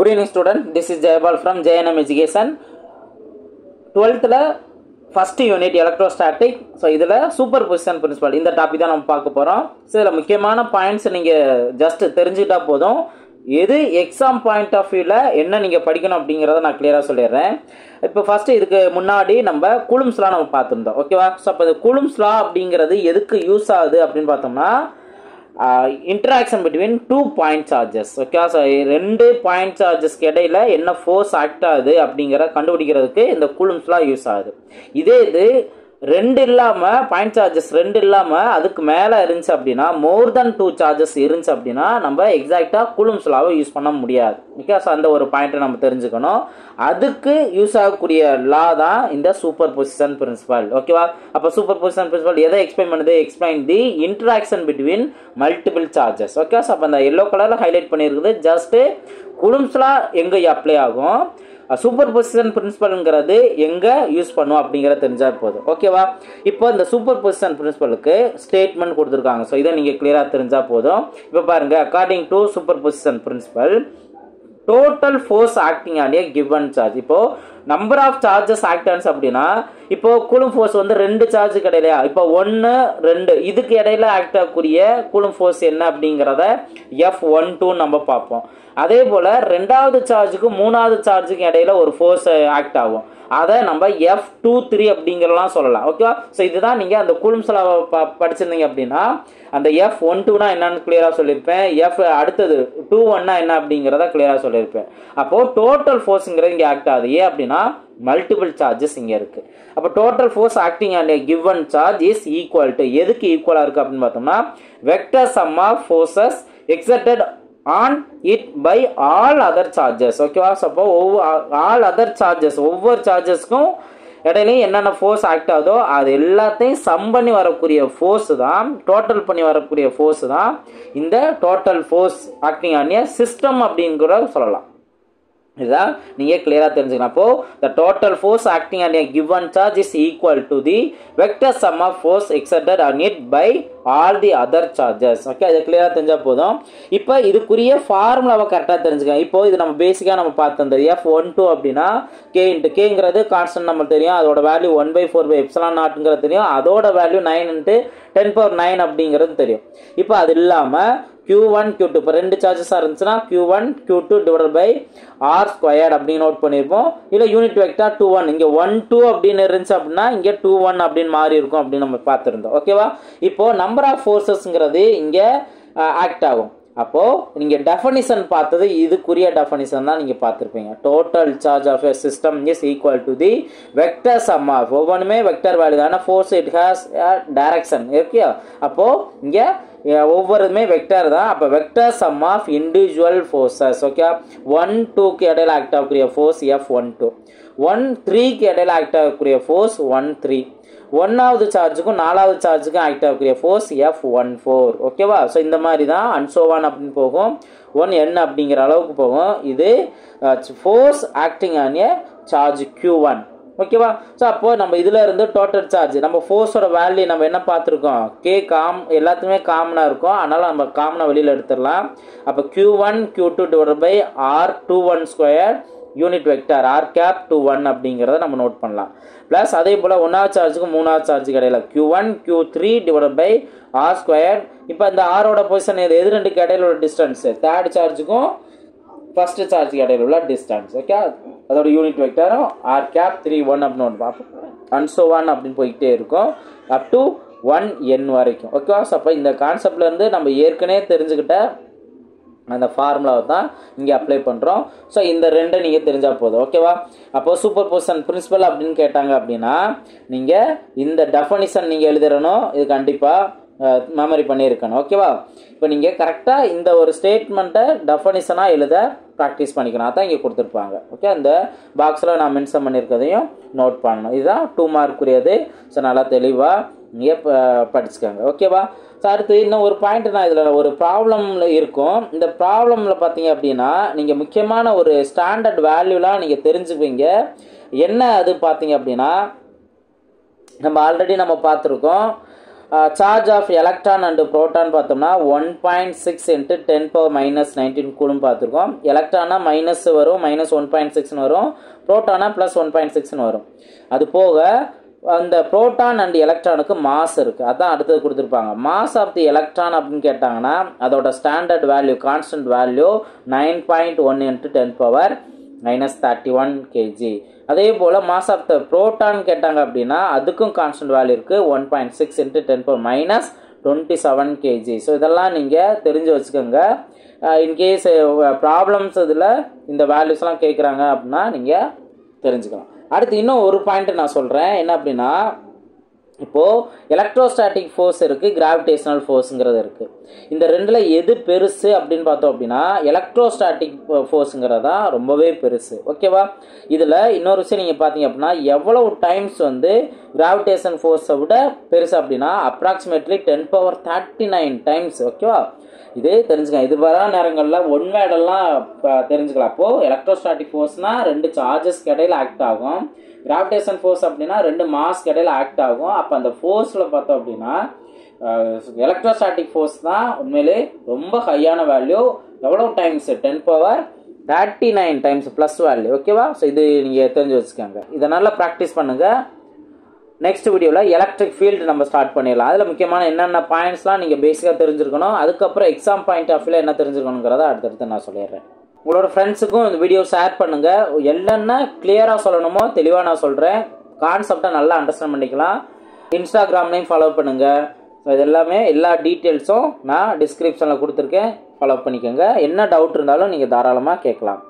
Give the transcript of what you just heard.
Good evening student, this is Jayabal from JNM Education. 12th first unit electrostatic. So இதுல superposition principle இந்த topic தான் நம்ம பார்க்க போறோம். So இதுல முக்கியமான பாயிண்ட்ஸ் நீங்க ஜஸ்ட் தெரிஞ்சிட்டா போதும். எது எக்ஸாம் பாயிண்ட் ஆஃப் வியூல என்ன நீங்க படிக்கணும் அப்படிங்கறத நான் கிளியரா சொல்லிடுறேன். இப்போ ஃபர்ஸ்ட் இதுக்கு முன்னாடி நம்ம கூலும்ஸ் லா நம்ம பார்த்திருந்தோம். ஓகேவா? சோ அப்ப இந்த கூலும்ஸ் லா அப்படிங்கிறது எதுக்கு யூஸ் ஆகுது அப்படின்னு பார்த்தோம்னா interaction between two point charges. Okay, so ரெண்டு பாயிண்ட் சார்ஜஸ்க்கு இடையில என்ன ஃபோர்ஸ் ஆக்ட் ஆகுது அப்படிங்கற கண்டுபிடிக்கிறதுக்கு இந்த கூலும்ஸ் லா யூஸ் ஆகுது. இதே இது ரெண்டு இல்லாம பாயிண்ட் சார்ஜஸ் ரெண்டு இல்லாம அதுக்கு மேல இருந்துச்சு அப்படின்னா மோர் தென் 2 சார்ஜஸ் இருந்துச்சு அப்படின்னா நம்ம எக்ஸாக்ட்டா கூலும்ஸ் லாவை யூஸ் பண்ண முடியாது. ஓகே, சோ அந்த ஒரு பாயிண்ட் நம்ம தெரிஞ்சுக்கணும். அதுக்கு யூஸ் ஆகக்கூடிய லா தான் இந்த சூப்பர் பொசிஷன் பிரின்சிபல். ஓகேவா? அப்ப சூப்பர் பொசிஷன் பிரின்சிபல் எதை எக்ஸ்பிளைன் பண்ணுது? Explain the interaction between multiple charges. Okay, so அப்ப அந்த எல்லோ கலர்ல ஹைலைட் பண்ணிருக்குது ஜஸ்ட் கூலும்ஸ் லா எங்க அப்ளை ஆகும், சூப்பர் பொசிஷன் பிரின்சிபல்ங்கிறது எங்க யூஸ் பண்ணுவோம் அப்படிங்கறத தெரிஞ்சா போதும். ஓகேவா? இப்போ இந்த சூப்பர் பொசிஷன் பிரின்சிபலுக்கு ஸ்டேட்மெண்ட் கொடுத்திருக்காங்க. சோ இதை நீங்க கிளியரா தெரிஞ்சா போதும். இப்போ பாருங்க, according to superposition principle total force acting on a given charge. இப்போ நம்பர் ஆஃப் சார்ஜஸ் ஆக்டன்ஸ் அப்படின்னா இப்போ கூலும் ஃபோர்ஸ் வந்து ரெண்டு சார்ஜுக்கு இடையிலையா, இப்போ 1 2 இதுக்கு இடையில ஆக்ட் ஆகக்கூடிய கூலும் ஃபோர்ஸ் என்ன அப்படிங்கிறத F12 நம்ம பார்ப்போம். அதே போல ரெண்டாவது சார்ஜுக்கு மூணாவது சார்ஜுக்கு இடையில ஒரு ஃபோர்ஸ் ஆக்ட் ஆகும், அதை நம்ம F23 அப்படிங்கறலாம் சொல்லலாம். ஓகேவா? சோ இதுதான் நீங்க அந்த கூலும்ஸ் லா படிச்சிருந்தீங்க அப்படின்னா அந்த F12 என்னன்னு கிளியரா சொல்லியிருப்பேன். F அடுத்தது 21 என்ன அப்படிங்கறத கிளியரா சொல்லியிருப்பேன். அப்போ டோட்டல் ஃபோர்ஸ்ங்கிறது இங்க ஆக்ட் ஆகுது. ஏன் அப்படின்னா மல்டிபிள் சார்ஜஸ் இங்க இருக்கு. அப்ப total force acting on a given charge is equal to எதுக்கு ஈக்குவலா இருக்கு அப்படின்னு பார்த்தோம்னா vector sum of forces exerted on it by all other charges. ஓகேவா? அப்போ all other charges ஒவ்வொரு சார்ஜஸ்க்கும் இடையிலையும் என்னென்ன ஃபோர்ஸ் ஆக்ட் ஆகுதோ அது எல்லாத்தையும் சம் பண்ணி வரக்கூடிய ஃபோர்ஸ் தான், டோட்டல் பண்ணி வரக்கூடிய ஃபோர்ஸ் தான் இந்த total force acting on A system அப்படிங்கிற சொல்லலாம். இதுதான் நீங்க கிளியரா தெரிஞ்சுக்கணும். அப்போ the total force acting on a given charge is equal to the vector sum of force exerted on it by all the other charges. Okay, இது கிளியரா தெரிஞ்சா போதும். இப்போ இதுக்குரிய ஃபார்முலாவை கரெக்டா தெரிஞ்சுக்கணும். இப்போ இது நம்ம பேசிக்கா நம்ம பார்த்தோம். F12 அப்படின்னா k into kங்கிறது கான்ஸ்டன்ட் நம்ம தெரியும், அதோட வேல்யூ 1/4/ε0ங்கிறது தெரியும், அதோட வேல்யூ 9 into 10⁹ அப்படிங்கிறது தெரியும். இப்போ அது இல்லாம Q1 Q2 இப்போ ரெண்டு சார்ஜஸா இருந்துச்சுன்னா Q1 Q2 divided by R squared அப்படின்னு நோட் பண்ணிருப்போம். இல்ல யூனிட் வெக்டார் 21 இங்க 1 2 அப்படின்னு இருந்துச்சு அப்படின்னா இங்க 21 அப்படின்னு மாறி இருக்கும் அப்படின்னு நம்ம பார்த்திருந்தோம். ஓகேவா? இப்போ நம்பர் ஆஃப் ஃபோர்சஸ்ங்கிறது இங்க ஆக்ட் ஆகும். அப்போ நீங்க டெஃபினிஷன் பார்த்தது இதுக்குரிய டெஃபினிஷன் தான் நீங்க பார்த்திருப்பீங்க. Total charge of a system is equal to the vector sum of, ஒவ்வொன்றுமே வெக்டர் வேல்யூ தான, ஃபோர்ஸ் இட் ஹாஸ் டைரக்ஷன் இருக்கு. அப்போ இங்க ஒவ்வொருமே வெக்டர் தான். அப்ப vector sum of individual forces. Okay, 1 2க்கு இடையில ஆக்ட் ஆகக்கூடிய ஃபோர்ஸ் F12, 1 3க்கு இடையில ஆக்ட் ஆகக்கூடிய ஃபோர்ஸ் 1 3, 1வது சார்ஜுக்கும் 4வது சார்ஜுக்கும் ஆக்ட் ஆகக்கூடிய ஃபோர்ஸ் F14. ஓகேவா? ஸோ இந்த மாதிரி தான் அன்சோவான் அப்படின்னு போகும், 1n அப்படிங்கிற அளவுக்கு போகும். இது force acting on A charge Q1. ஓகேவா? ஸோ அப்போ நம்ம இதுல இருந்து டோட்டல் சார்ஜ் நம்ம ஃபோர்ஸோட வேல்யூ நம்ம என்ன பார்த்துருக்கோம், கே எல்லாத்துக்குமே காமனா இருக்கும், அதனால நம்ம காமனா வெளியில எடுத்துடலாம். அப்போ Q1 Q2 divided by R21 square unit vector R cap 21 அப்படிங்கிறத நம்ம நோட் பண்ணலாம். பிளஸ் அதே போல 1வது சார்ஜுக்கு 3வது சார்ஜுக்கு இடையில Q1 Q3 divided by R square. இப்போ இந்த ஆரோட பொசிஷன் எது ரெண்டுக்கு இடையில உள்ள டிஸ்டன்ஸ், தேர்ட் சார்ஜுக்கும் ஃபர்ஸ்ட் சார்ஜுக்கு இடையில உள்ள டிஸ்டன்ஸ். ஓகே, அதோட யூனிட் வெக்டாரும் R cap 31 அப்படின்னு ஒன்று பார்ப்போம். அன்சோவான் அப்படின்னு போய்கிட்டே இருக்கும் அப் டு 1n வரைக்கும். ஓகேவா? ஸோ அப்போ இந்த கான்செப்ட்ல இருந்து நம்ம ஏற்கனவே தெரிஞ்சுக்கிட்ட அந்த ஃபார்முலாவை தான் இங்கே அப்ளை பண்ணுறோம். ஸோ இந்த ரெண்டை நீங்கள் தெரிஞ்சால் போதும். ஓகேவா? அப்போ சூப்பர் பொசிஷன் பிரின்சிபல் அப்படின்னு கேட்டாங்க அப்படின்னா நீங்கள் இந்த டெஃபனிஷன் நீங்கள் எழுதிடணும். இது கண்டிப்பாக மெமரி பண்ணியிருக்கணும். ஓகேவா? இப்போ நீங்கள் கரெக்டாக இந்த ஒரு ஸ்டேட்மெண்ட்டை டெஃபனிஷனாக எழுத ப்ராக்டிஸ் பண்ணிக்கணும். அதான் இங்கே கொடுத்துருப்பாங்க. ஓகே, அந்த பாக்ஸில் நான் மென்ஷன் பண்ணியிருக்கதையும் நோட் பண்ணணும். இதுதான் 2 மார்க்குரியது. ஸோ நல்லா தெளிவாக நீங்கள் படிச்சுக்கோங்க. ஓகேவா? ஸோ அடுத்து இன்னும் ஒரு பாயிண்ட் நான் இதில் ஒரு ப்ராப்ளம்ல இருக்கும். இந்த ப்ராப்ளமில் பார்த்தீங்க அப்படின்னா நீங்கள் முக்கியமான ஒரு ஸ்டாண்டர்ட் வேல்யூலாம் நீங்கள் தெரிஞ்சுப்பீங்க. என்ன அது பார்த்தீங்க அப்படின்னா நம்ம ஆல்ரெடி நம்ம பார்த்துருக்கோம். Charge of electron and proton பார்த்தோம்னா 1.6 × 10⁻−19 கூலும் பார்த்துருக்கோம். எலக்ட்ரானா மைனஸ் வரும், -1.6 வரும், புரோட்டானா +1.6 வரும். அது போக அந்த புரோட்டான் அண்ட் எலக்ட்ரானுக்கு மாஸ் இருக்குது, அதான் அடுத்தது கொடுத்துருப்பாங்க. மாஸ் ஆஃப் தி எலக்ட்ரான் அப்படின்னு கேட்டாங்கன்னா அதோட standard value constant value 9.1 × 10⁻−31 kg. அதே போல் மாஸ் ஆஃப் த புரோட்டான் கேட்டாங்க அப்படின்னா அதுக்கும் கான்ஸ்டன்ட் வேல்யூ இருக்குது 1.6 × 10⁻−27 kg. ஸோ இதெல்லாம் நீங்கள் தெரிஞ்சு வச்சுக்கோங்க. இன்கேஸ் ப்ராப்ளம்ஸ் இதில் இந்த வேல்யூஸ்லாம் கேட்குறாங்க அப்படின்னா நீங்கள் தெரிஞ்சுக்கலாம். அடுத்து இன்னும் ஒரு பாயிண்ட் நான் சொல்கிறேன். என்ன அப்படின்னா இப்போது எலக்ட்ரோஸ்டாட்டிக் ஃபோர்ஸ் இருக்குது, கிராவிடேஷனல் ஃபோர்ஸுங்கிறது இருக்குது. இந்த ரெண்டில் எது பெருசு அப்படின்னு பார்த்தோம் அப்படின்னா எலக்ட்ரோஸ்டாட்டிக் ஃபோர்ஸுங்கிறது தான் ரொம்பவே பெருசு. ஓகேவா? இதில் இன்னொரு விஷயம் நீங்கள் பார்த்தீங்க அப்படின்னா எவ்வளவு டைம்ஸ் வந்து கிராவிடேஷன் ஃபோர்ஸை விட பெருசு அப்படின்னா அப்ராக்சிமேட்லி 10⁻39 டைம்ஸ். ஓகேவா? இது தெரிஞ்சுக்கலாம். இது வர நேரங்களில் ஒன் வேர்டெல்லாம் தெரிஞ்சுக்கலாம். அப்போது எலக்ட்ரோஸ்டாட்டிக் ஃபோர்ஸ்னால் 2 சார்ஜஸ்க்கு இடையில் ஆக்ட் ஆகும், கிராவிடேஷன் ஃபோர்ஸ் அப்படின்னா 2 மாஸ்க்கு இடையில் ஆக்ட் ஆகும். அப்போ அந்த ஃபோர்ஸில் பார்த்தோம் அப்படின்னா எலக்ட்ரோஸ்டாட்டிக் ஃபோர்ஸ் தான் உண்மையிலே ரொம்ப ஹையான வேல்யூ. எவ்வளோ டைம்ஸ்? 10⁻39 times plus value. ஓகேவா? ஸோ இது நீங்கள் தெரிஞ்சு வச்சுக்கோங்க. இதை நல்லா ப்ராக்டிஸ் பண்ணுங்கள். நெக்ஸ்ட் வீடியோவில் எலக்ட்ரிக் ஃபீல்டு நம்ம ஸ்டார்ட் பண்ணிடலாம். அதில் முக்கியமான என்னென்ன பாயிண்ட்ஸ்லாம் நீங்கள் பேசிக்காக தெரிஞ்சிருக்கணும், அதுக்கப்புறம் எக்ஸாம் பாயிண்ட் ஆஃப் வியூவில் என்ன தெரிஞ்சுக்கணுங்கிறத அடுத்தடுத்து நான் சொல்லிடுறேன். உங்களோட ஃப்ரெண்ட்ஸுக்கும் இந்த வீடியோ ஷேர் பண்ணுங்கள். என்னென்ன கிளியராக சொல்லணுமோ தெளிவாக நான் சொல்கிறேன். கான்செப்டை நல்லா அண்டர்ஸ்டாண்ட் பண்ணிக்கலாம். இன்ஸ்டாகிராம்லையும் ஃபாலோ பண்ணுங்கள். ஸோ இது எல்லாமே எல்லா டீட்டெயில்ஸும் நான் டிஸ்கிரிப்ஷனில் கொடுத்துருக்கேன், ஃபாலோ பண்ணிக்கோங்க. என்ன டவுட் இருந்தாலும் நீங்கள் தாராளமாக கேட்கலாம்.